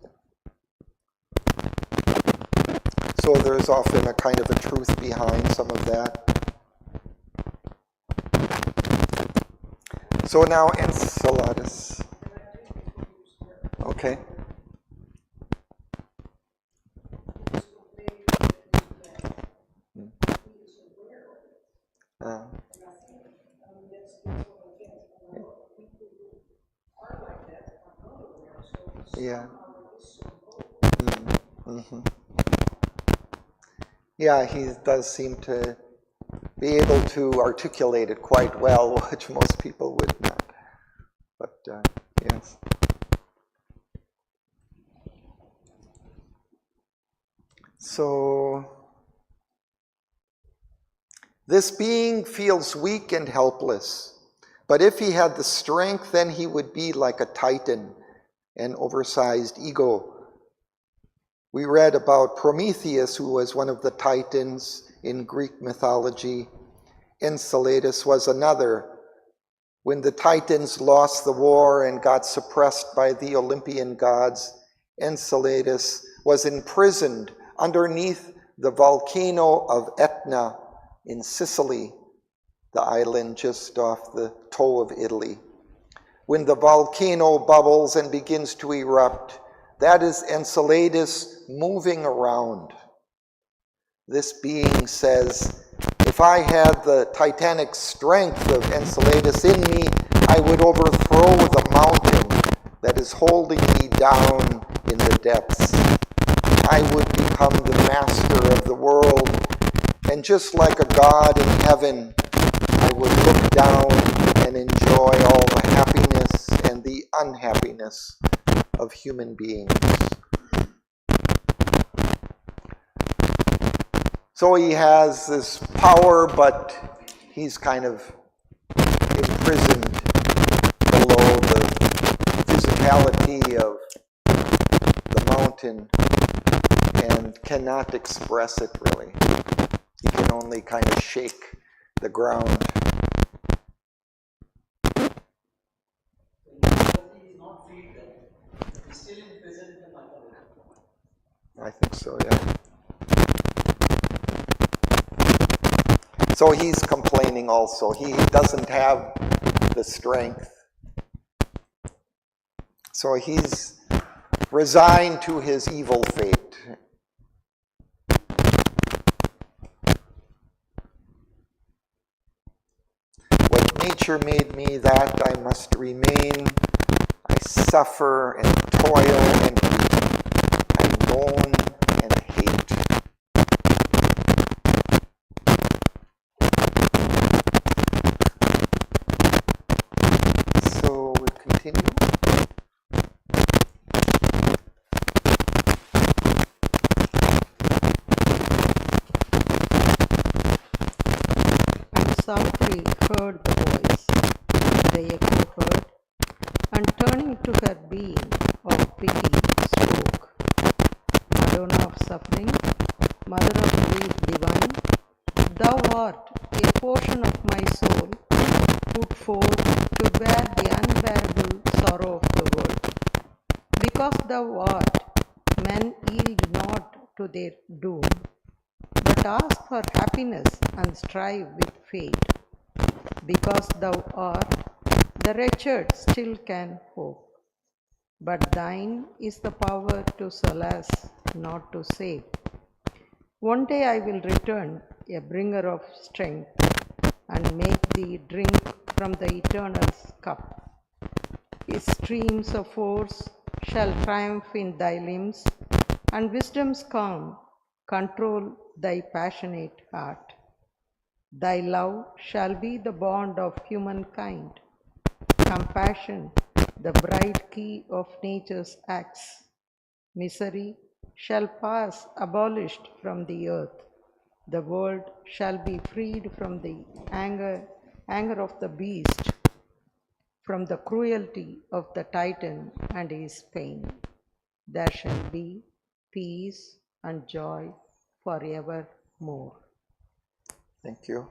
So there's often a kind of a truth behind some of that. So now Enceladus. Okay. Yeah. Mm-hmm. Yeah, he does seem to be able to articulate it quite well, which most people would not. But yes. So this being feels weak and helpless, but if he had the strength, then he would be like a titan, an oversized ego. We read about Prometheus, who was one of the titans in Greek mythology. Enceladus was another. When the titans lost the war and got suppressed by the Olympian gods, Enceladus was imprisoned underneath the volcano of Etna in Sicily, the island just off the toe of Italy. When the volcano bubbles and begins to erupt, that is Enceladus moving around. This being says, if If I had the titanic strength of Enceladus in me, I would overthrow the mountain that is holding me down in the depths. I would become the master of the world, and just like a god in heaven, I would look down and enjoy all the happiness and the unhappiness of human beings. So he has this power, but he's kind of imprisoned below the physicality of the mountain and cannot express it really. He can only kind of shake the ground. I think so, yeah. So he's complaining also. He doesn't have the strength. So he's resigned to his evil fate. What nature made me, that I must remain. I suffer and toil and weep. I moan and hate. So we continue. And Savitri heard the voice, the echo heard, and turning to her being of pity, spoke. Madonna of suffering, mother of grief divine, thou art a portion of my soul, put forth to bear the unbearable sorrow of the world. Because thou art, men yield not to their doom, but ask for happiness and strive with fate. Because thou art, the wretched still can hope. But thine is the power to solace, not to save. One day I will return, a bringer of strength, and make thee drink from the Eternal's cup. His streams of force shall triumph in thy limbs, and wisdom's calm control thy passionate heart. Thy love shall be the bond of humankind, compassion the bright key of nature's acts. Misery shall pass abolished from the earth. The world shall be freed from the anger of the beast, from the cruelty of the Titan and his pain. There shall be peace and joy forevermore. Thank you.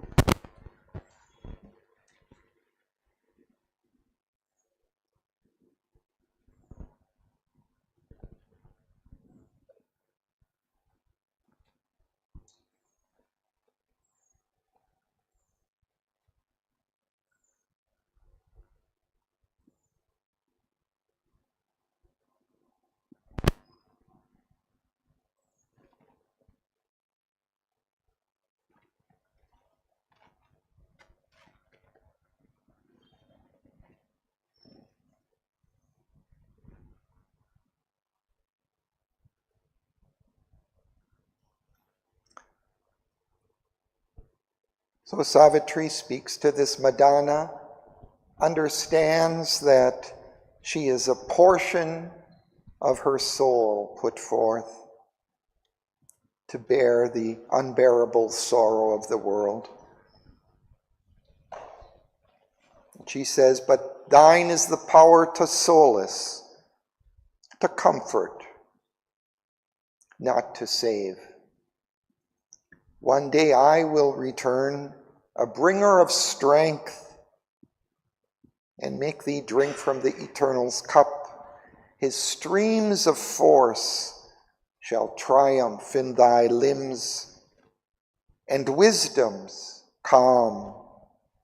So Savitri speaks to this Madonna, understands that she is a portion of her soul put forth to bear the unbearable sorrow of the world. She says, but thine is the power to solace, to comfort, not to save. One day I will return, a bringer of strength, and make thee drink from the Eternal's cup. His streams of force shall triumph in thy limbs, and wisdom's calm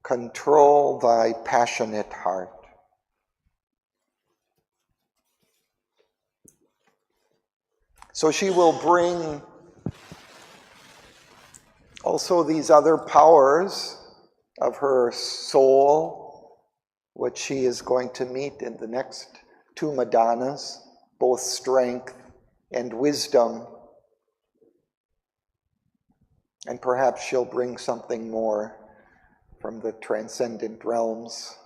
control thy passionate heart. So she will bring a Also, these other powers of her soul, which she is going to meet in the next two Madonnas, both strength and wisdom. And perhaps she'll bring something more from the transcendent realms.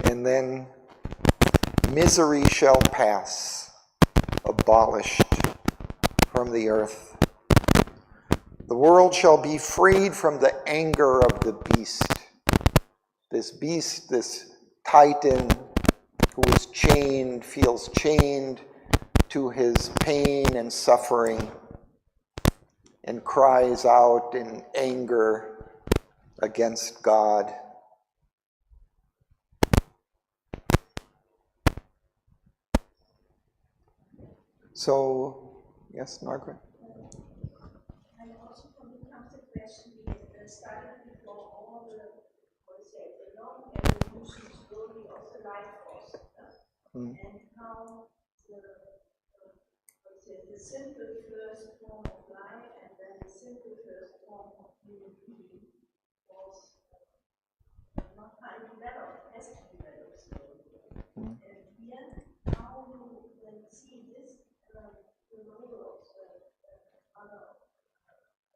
And then misery shall pass, abolished from the earth. The world shall be freed from the anger of the beast. This beast, this Titan, who is chained, feels chained to his pain and suffering, and cries out in anger against God. So, yes, Margaret? And also from the concept question, we started before all the, the long evolution story of the life force, and how the simple first form of life and then the simple first form of human being was not highly developed, has to develop slowly. And here, how you then see this the role of other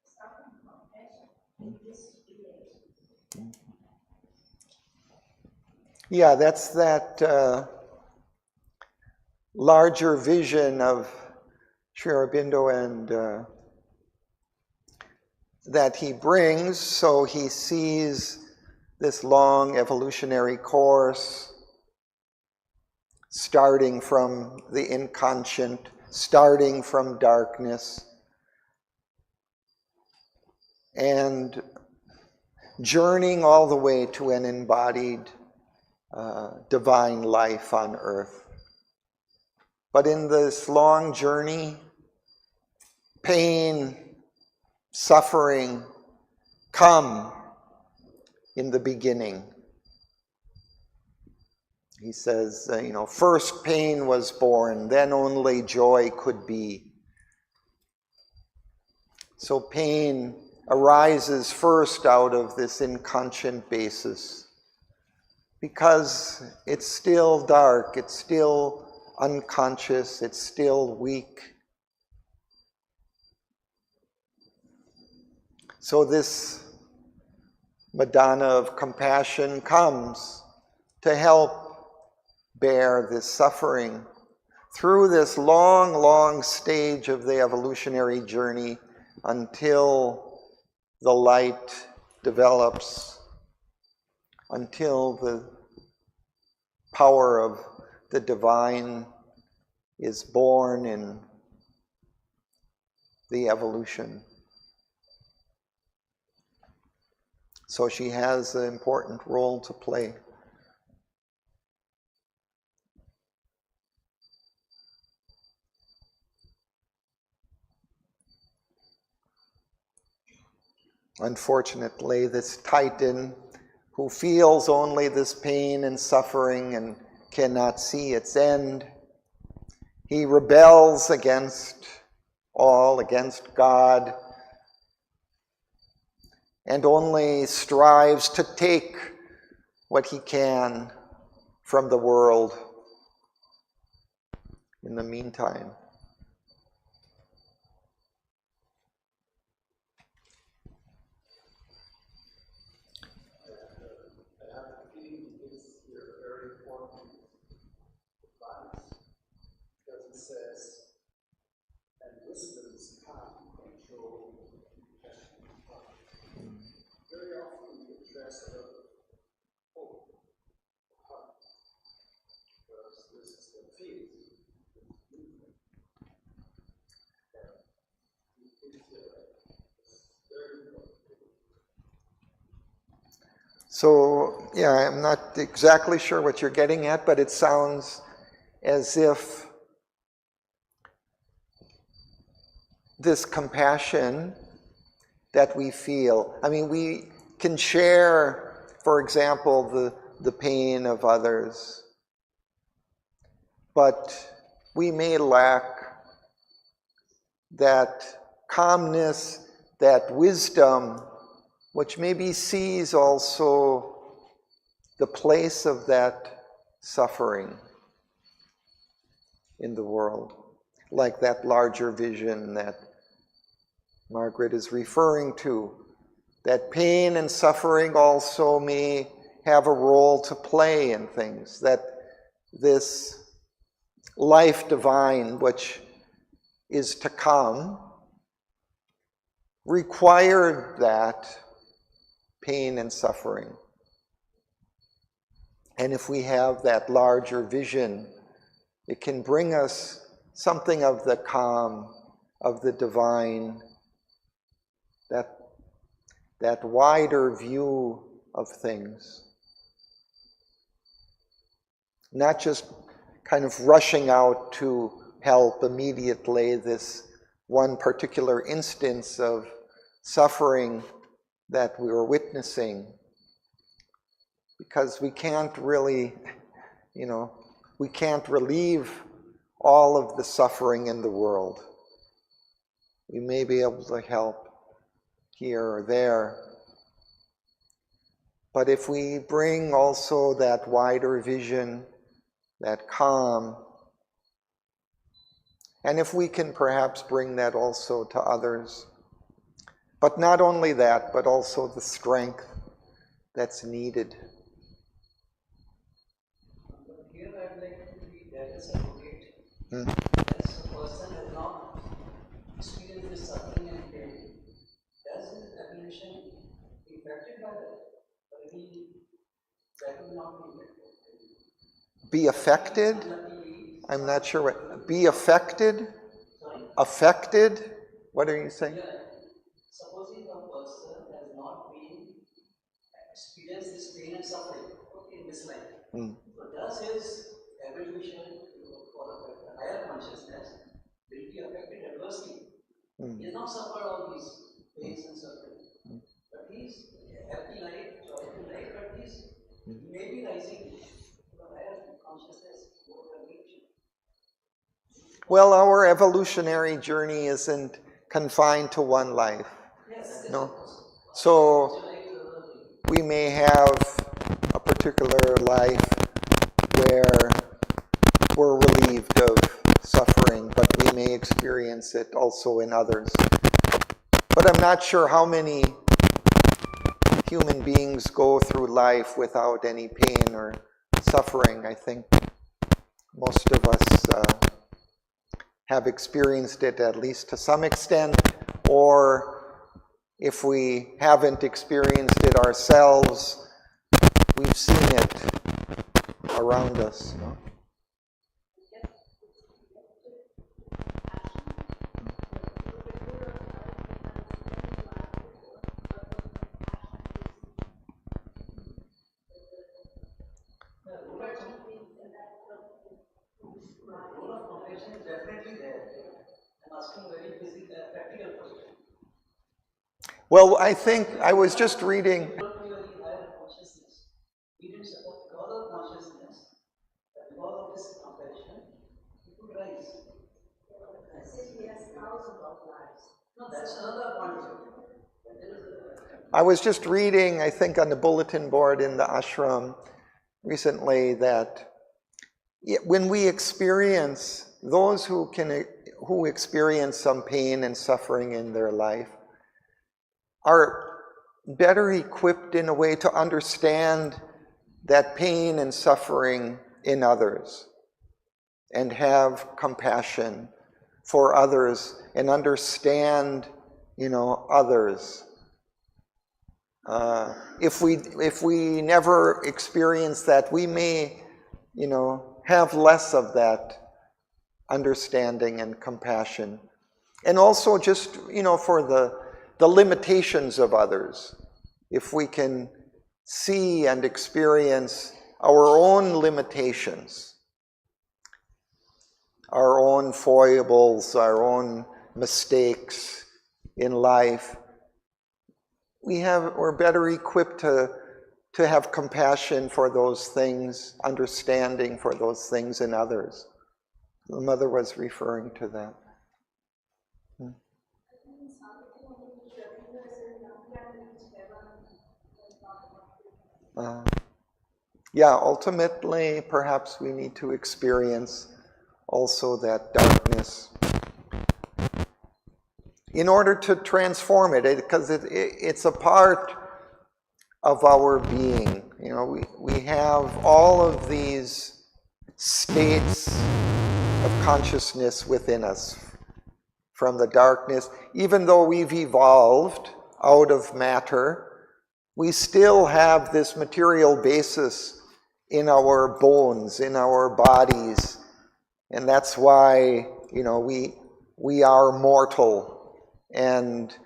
suffering compassion in this relation. Yeah, that's that larger vision of Sri Aurobindo and that he brings. So he sees this long evolutionary course starting from the inconscient, starting from darkness, and journeying all the way to an embodied divine life on earth. But in this long journey, pain, suffering come in the beginning. He says, first pain was born, then only joy could be. So pain arises first out of this inconscient basis, because it's still dark, it's still unconscious, it's still weak. So this Madonna of compassion comes to help bear this suffering through this long, long stage of the evolutionary journey until the light develops, until the power of the divine is born in the evolution. So she has an important role to play. Unfortunately, this Titan, who feels only this pain and suffering and cannot see its end, he rebels against all, against God, and only strives to take what he can from the world in the meantime. Says, and wisdom's path control compassion and heart. Very often we address a lot of hope, heart, because this is what feels, movement. It's very important. So, yeah, I'm not exactly sure what you're getting at, but it sounds as if this compassion that we feel, we can share, for example, the pain of others, but we may lack that calmness, that wisdom, which maybe sees also the place of that suffering in the world, like that larger vision that Margaret is referring to, that pain and suffering also may have a role to play in things, that this life divine, which is to come, required that pain and suffering. And if we have that larger vision, it can bring us something of the calm, of the divine, that wider view of things. Not just kind of rushing out to help immediately this one particular instance of suffering that we are witnessing. Because we can't really, we can't relieve all of the suffering in the world. We may be able to help here or there. But if we bring also that wider vision, that calm, and if we can perhaps bring that also to others, but not only that, but also the strength that's needed. Here I'd like to be devil's advocate. As a person has not experienced this suffering and pain, does his evolution be affected by that? Or maybe that will not be affected? Be affected? I'm not sure what. Be affected? Sorry? Affected? What are you saying? Yeah. Supposing a person has not been experienced this pain and suffering in this life, so does his evolution for a higher consciousness will be affected adversely? He has not suffered all these pains and suffering, but he's happy life, joyful life, but he may be rising to a higher consciousness more evolution. Well, our evolutionary journey isn't confined to one life. Yes, no? So we may have a particular life where we're relieved of suffering, but we may experience it also in others. But I'm not sure how many human beings go through life without any pain or suffering. I think most of us have experienced it at least to some extent, or if we haven't experienced it ourselves, we've seen it around us. No? Well, I think I was just reading. I was just reading, I think, on the bulletin board in the ashram recently that when we experience, those who experience some pain and suffering in their life are better equipped in a way to understand that pain and suffering in others and have compassion for others and understand, others. If we never experience that, we may, have less of that understanding and compassion. And also just, for the limitations of others. If we can see and experience our own limitations, our own foibles, our own mistakes in life, we're better equipped to have compassion for those things, understanding for those things in others. The mother was referring to that. Yeah, ultimately, perhaps we need to experience also that darkness in order to transform it, because it's a part of our being. You know, we have all of these states of consciousness within us from the darkness. Even though we've evolved out of matter, we still have this material basis in our bones, in our bodies. And that's why, you know, we are mortal, and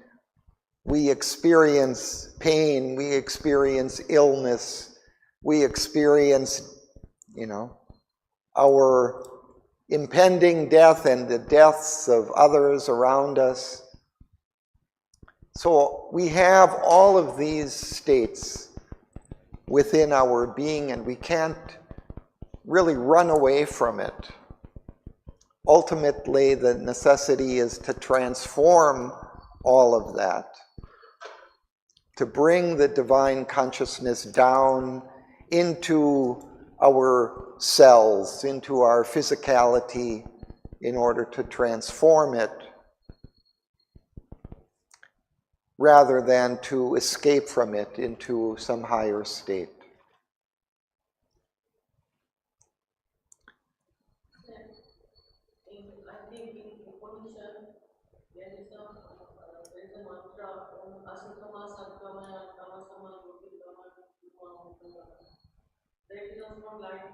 we experience pain, we experience illness, we experience, you know, our impending death and the deaths of others around us. So we have all of these states within our being, and we can't really run away from it. Ultimately, the necessity is to transform all of that, to bring the divine consciousness down into our cells, into our physicality, in order to transform it, rather than to escape from it into some higher state. I think in Upanishad there is a mantra asatama satgamaya tamasama jyotirgamaya that is from light,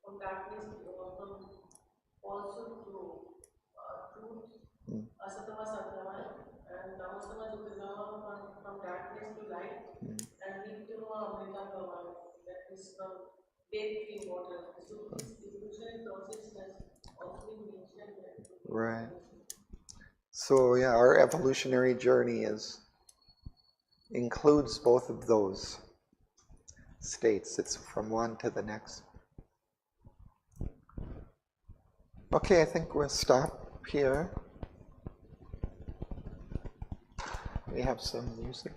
from darkness, from falsehood to truth, asatama satgamaya, and tamasama jyotirgamaya from darkness to light, and nityama amritagamaya, that is from death to immortal. So this evolutionary process has also been mentioned there. Right. So yeah, our evolutionary journey includes both of those states. It's from one to the next. Okay, I think we'll stop here. We have some music.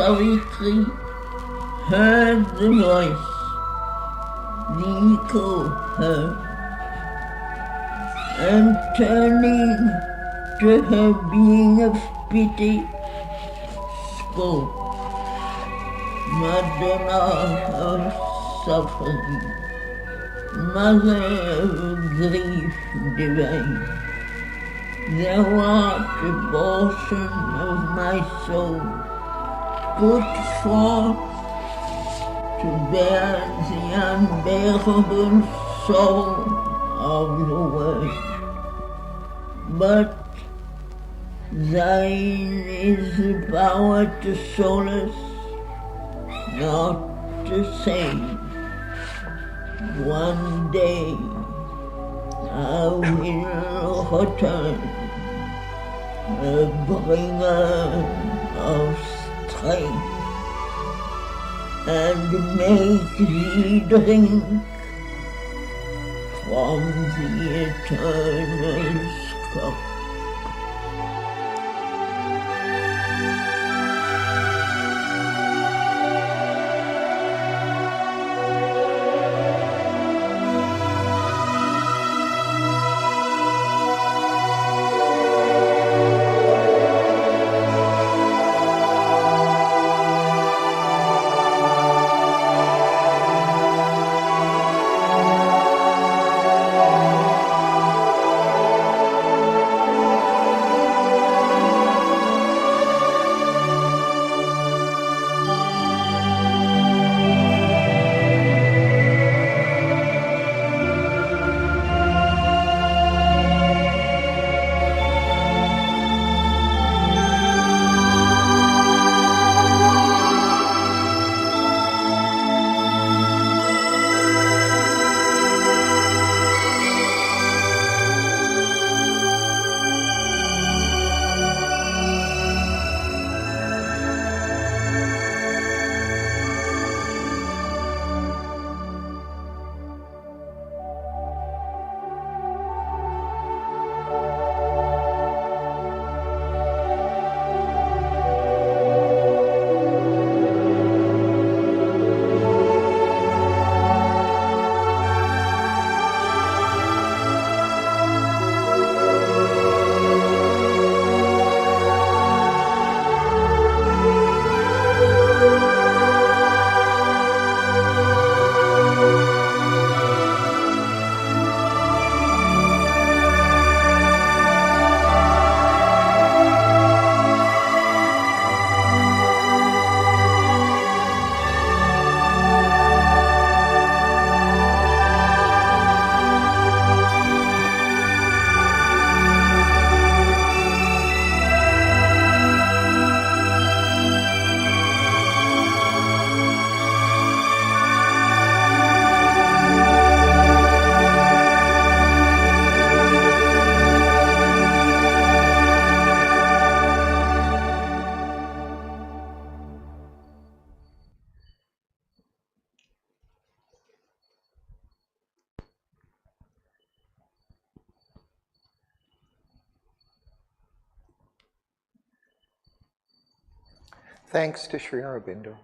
Savitri heard the voice, the echo heard, and turning to her being of pity, spoke, Madonna of suffering, Mother of grief divine, thou art a portion of my soul, put forth to bear the unbearable sorrow of the world. But thine is the power to solace, not to save. One day I will return, a bringer of strength, and make thee drink from the eternal cup. Thanks to Sri Aurobindo.